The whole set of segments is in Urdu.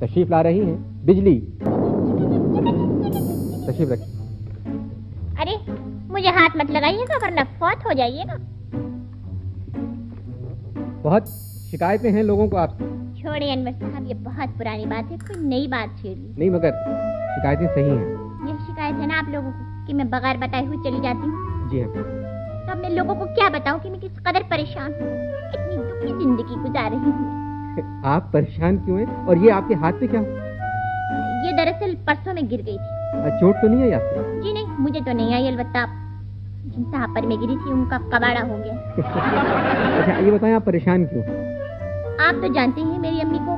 تشریف لا رہی ہیں بجلی. تشریف رکھیں. ارے مجھے ہاتھ مت لگائیے گا ورنہ فوت ہو جائیے گا. بہت شکایتیں ہیں لوگوں کو آپ سے. چھوڑے انور صاحب، یہ بہت پرانی بات ہے، کوئی نئی بات چھیڑ لی. نہیں مگر شکایتیں صحیح ہیں. یہ شکایت ہے نا آپ لوگوں کو کہ میں بغیر بتائے ہوئے چلی جاتی ہوں. جی ہاں. تو اب میں لوگوں کو کیا بتاؤں کہ میں کس قدر پریشان ہوں، اتنی دکھی زندگی گزار رہی ہوں. آپ پریشان کیوں ہیں اور یہ آپ کے ہاتھ پہ کیا؟ یہ دراصل پرسوں میں گر گئی تھی. چوٹ تو نہیں ہے آپ کو؟ جی نہیں، مجھے تو نہیں آئی، البتہ جن صاحب پر میں گری تھی ان کا کباڑا ہو گیا. اچھا یہ بتائیں آپ پریشان کیوں؟ آپ تو جانتے ہیں میری امی کو.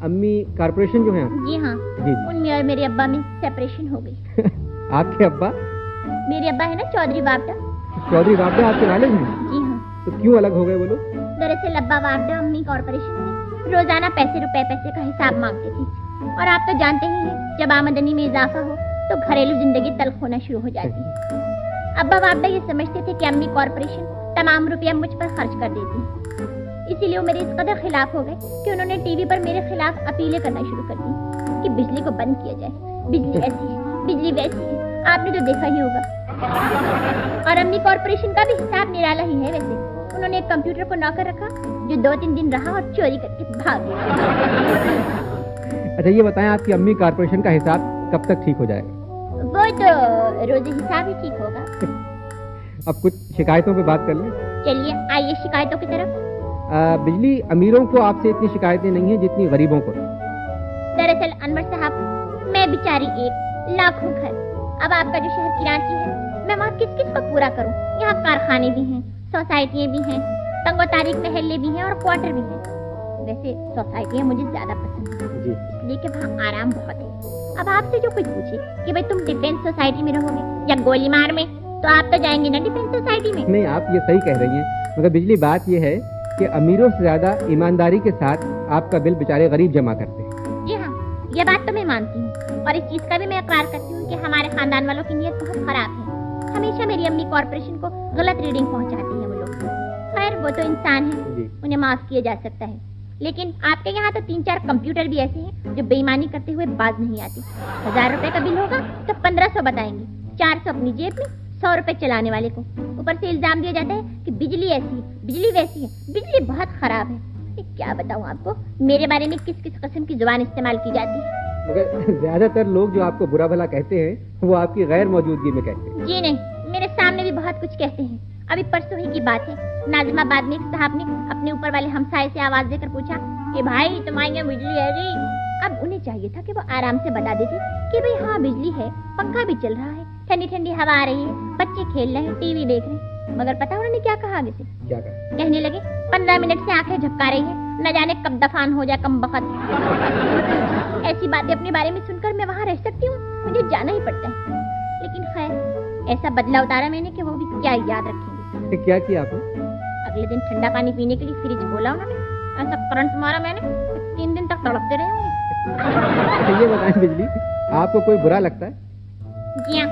امی کارپوریشن جو ہیں؟ جی ہاں. جی. ان میں اور میرے ابا میں سیپریشن ہو گئی. آپ کے ابا؟ میرے ابا ہے نا چودھری بابڈا. چودھری بابڈا آپ کے والد ہیں؟ جی ہاں. تو کیوں الگ ہو گئے وہ لوگ؟ دراصل ابا بابڈا امی کارپوریشن میں روزانہ پیسے کا حساب مانگتے تھے، اور آپ تو جانتے ہی ہیں جب آمدنی میں اضافہ ہو تو گھریلو زندگی تلخ ہونا شروع ہو جاتی ہے. ابا بابڈا یہ سمجھتے تھے کہ امی کارپوریشن تمام روپیہ مجھ پر خرچ کر دیتی ہیں، اسی لیے وہ میرے اس قدر خلاف ہو گئے کہ انہوں نے ٹی وی پر میرے خلاف اپیلیں کرنا شروع کر دی کہ بجلی کو بند کیا جائے، بجلی ایسی ہے، بجلی ویسی ہے. آپ نے تو دیکھا ہی ہوگا. اور امی کارپوریشن کا بھی حساب نرالا ہی ہے. ویسے انہوں نے ایک کمپیوٹر کو نوکر رکھا جو 2-3 دن رہا اور چوری کر کے بھاگ گیا. اچھا یہ بتائیں آپ کی امی کارپوریشن کا حساب کب تک ٹھیک ہو جائے گا؟ وہ تو روزی حساب ہی ٹھیک ہوگا. اب کچھ شکایتوں پہ بات کر لیں. چلیے آئیے شکایتوں کی طرف. بجلی امیروں کو آپ سے اتنی شکایتیں نہیں ہیں جتنی غریبوں کو. دراصل انور صاحب میں بیچاری ایک لاکھوں گھر. اب آپ کا جو شہر کراچی ہے میں وہاں کس کس کو پورا کروں؟ یہاں کارخانے بھی ہیں، سوسائٹیاں بھی ہیں، تنگ و تاریخ محلے بھی ہیں اور کوارٹر بھی ہیں. ویسے سوسائٹیاں مجھے زیادہ پسند ہیں جی. اس لیے کہ وہاں آرام بہت ہے. اب آپ سے جو کوئی پوچھے کہ بھائی تم ڈیفینس سوسائٹی میں رہو گے یا گولی مار میں، تو آپ تو جائیں گے نا ڈیفینس سوسائٹی میں. نہیں آپ یہ صحیح کہہ رہی ہیں، مگر بجلی بات یہ ہے کہ امیروں سے زیادہ ایمانداری کے ساتھ آپ کا بل بیچارے غریب جمع کرتے ہیں. جی ہاں یہ بات تو میں مانتی ہوں، اور اس چیز کا بھی میں اقرار کرتی ہوں کہ ہمارے خاندان والوں کی نیت بہت خراب ہے. ہمیشہ میری امی کارپوریشن کو غلط ریڈنگ پہنچاتی ہیں وہ لوگ. خیر وہ تو انسان ہیں، انہیں معاف کیا جا سکتا ہے. لیکن آپ کے یہاں تو 3-4 کمپیوٹر بھی ایسے ہیں جو بے ایمانی کرتے ہوئے باز نہیں آتی. 1000 روپے کا بل ہوگا تو 1500 بتائیں گے، 400 اپنی جیب میں، 100 روپے چلانے والے کو. اوپر سے الزام دیا جاتا ہے کہ بجلی ایسی ہے، بجلی ویسی ہے، بجلی بہت خراب ہے. کیا بتاؤں آپ کو میرے بارے میں کس کس قسم کی زبان استعمال کی جاتی ہے. مگر زیادہ تر لوگ جو آپ کو برا بھلا کہتے ہیں وہ آپ کی غیر موجودگی میں کہتے ہیں. جی نہیں، میرے سامنے بھی بہت کچھ کہتے ہیں. ابھی پرسوں ہی کی بات ہے، ناظم آباد میں ایک صاحب نے اپنے اوپر والے ہمسائے سے آواز دے کر پوچھا کہ بھائی تمہارے یہاں بجلی ہے جی؟ اب انہیں چاہیے تھا کہ وہ آرام سے بتا دیتے کہ بھائی ہاں بجلی ہے، پنکھا بھی چل رہا ہے، ٹھنڈی ٹھنڈی ہوا آ رہی ہے، بچے کھیل رہے ہیں، ٹی وی دیکھ رہے ہیں. مگر پتا انہوں نے کیا کہا آگے سے؟ کیا کہا؟ کہنے لگے 15 منٹ سے آنکھیں جھپکا رہی ہیں، نہ جانے کب دفان ہو جائے کم بخت. ایسی باتیں اپنے بارے میں سن کر میں وہاں رہ سکتی ہوں؟ مجھے جانا ہی پڑتا ہے. لیکن خیر ایسا بدلا اتارا میں نے کہ وہ بھی کیا یاد رکھیں گے. کیا کیا آپ نے؟ اگلے دن ٹھنڈا پانی پینے کے لیے فریج کھولا انہوں نے، ایسا کرنٹ مارا میں نے 3 دن تک تڑپتے رہے ہوں گے. یہ بتائیں بجلی آپ کو کوئی برا لگتا ہے؟ جی ہاں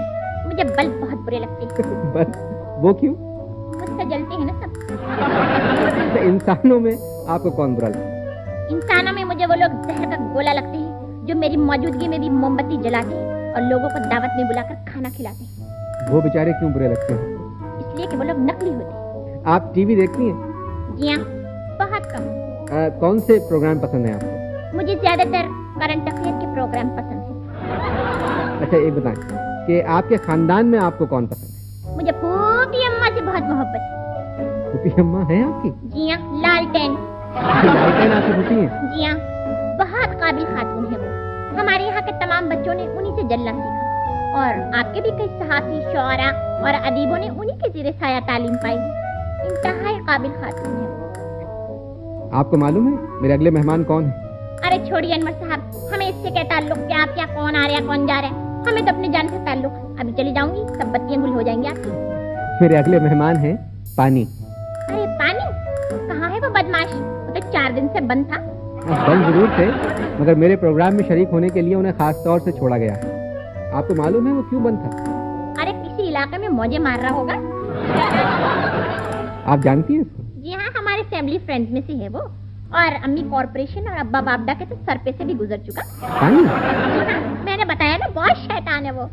مجھے بلب بہت برے لگتے ہیں. بس وہ کیوں؟ مجھ سے جلتے ہیں نا سب. انسانوں میں آپ کو کون برا لگتا ہے؟ انسانوں میں مجھے وہ لوگ زہر کا گولا لگتے ہیں جو میری موجودگی میں بھی موم بتی جلاتے ہیں اور لوگوں کو دعوت میں بلا کر کھانا کھلاتے ہیں. وہ بیچارے کیوں برے لگتے ہیں؟ اس لیے کہ وہ لوگ نقلی ہوتے ہیں. آپ ٹی وی دیکھتی ہیں؟ جی ہاں بہت کم. کون سے پروگرام پسند ہیں آپ کو؟ مجھے زیادہ تر کرنٹ افیئر کے پروگرام پسند ہیں. اچھا ایک بتائیں کہ آپ کے خاندان میں آپ کو کون پسند ہے؟ مجھے پھوپھی اماں سے بہت محبت ہے. پھوپھی اماں ہیں آپ کی؟ جی ہاں لالٹین. لالٹین آپ کی پھوپھی ہیں؟ جی ہاں بہت قابل خاتون ہے وہ. ہمارے یہاں کے تمام بچوں نے انہی سے جلنا سیکھا اور آپ کے بھی کئی صحافی، شعراء اور ادیبوں نے انہی کے زیر سایہ تعلیم پائی. انتہائی قابل خاتون ہے. آپ کو معلوم ہے میرے اگلے مہمان کون ہیں؟ ارے چھوڑیے انور صاحب، ہمیں اس سے کیا تعلق کہ آپ کیا کون آ رہا ہے کون جا رہا ہے. ہمیں تو اپنے جان سے تعلق ہے. ابھی چلی جاؤں گی سب بتیاں گل ہو جائیں گی آپ کی. میرے اگلے مہمان ہیں پانی. ارے پانی کہاں ہے وہ بدماش؟ وہ تو 4 دن سے بند تھا. بند ضرور تھے مگر میرے پروگرام میں شریک ہونے کے لیے انہیں خاص طور سے چھوڑا گیا. آپ کو معلوم ہے وہ کیوں بند تھا؟ ارے کسی علاقے میں موجے مار رہا ہوگا. آپ جانتی ہیں اس کو؟ جی ہاں ہمارے فیملی فرینڈز میں سے ہے وہ. اور امی کارپوریشن اور ابا باپڈا کے تو سر پہ سے بھی گزر چکا. پانی میں نے بتایا نا بہت شیطان ہے وہ.